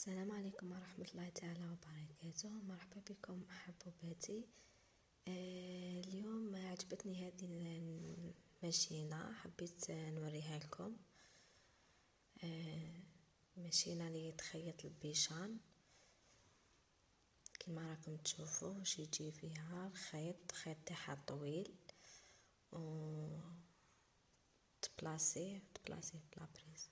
السلام عليكم ورحمة الله تعالى وبركاته. مرحبا بكم أحباباتي. اليوم عجبتني هذه الماشينة، حبيت نوريها لكم. ماشينة اللي تخيط البيشان كما راكم تشوفوا واش يجي فيها الخيط تاعها طويل و تبلاصيه بلا بريز.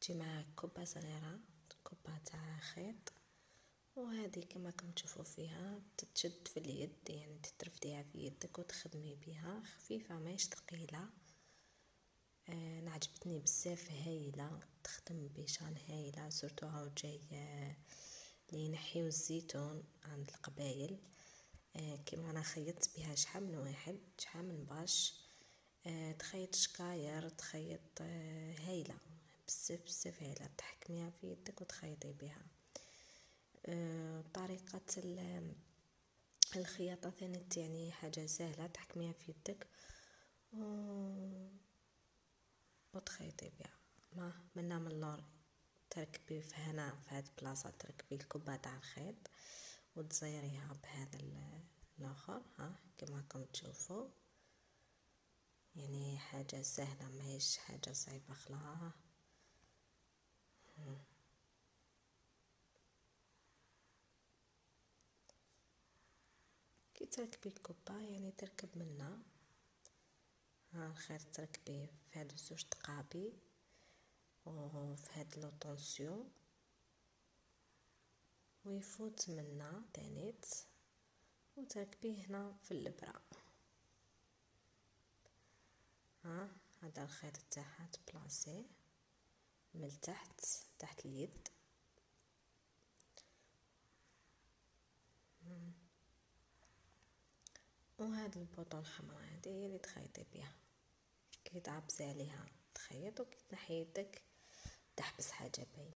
تجي معها كبة صغيرة، كبة تاع خيط، وهذه كما راكم تشوفوا فيها تتشد في اليد، يعني تترفديها في يدك وتخدمي بها، خفيفة ماهيش ثقيله. عجبتني بزاف، هايله، تخدم بيشان هايله، سورتو هاو جاي لي ينحيو الزيتون عند القبايل. كيما انا خيطت بها شحال من واحد، شحال من باش، تخيط شكاير، تخيط هايله بزاف هايله، تحكميها في يدك وتخيطي بها. طريقه الخياطه ثاني يعني حاجه سهله، تحكميها في يدك وتخيطي بها. ما منا من اللور تركبي في هنا في هاد البلاصه، تركبي الكبه تاع الخيط وتزيريها بهذا الاخر، ها كما راكم تشوفوا، يعني حاجه سهله ماهيش حاجه صعيبه خلاص. كي تركبي الكبه يعني تركب منا، ها الخيط تركبيه في هاد الزوج تقابي وفي هاد لو طونسيون ويفوت منا تانيت، وتركبيه هنا في الابره. ها هذا الخيط تاعها تبلاصيه من تحت اليد، وهاد البوطون الحمراء هذه هي اللي تخيطي بها. كي تعبسي عليها تخيط، وكي تنحي يدك تحبس حاجه باينه.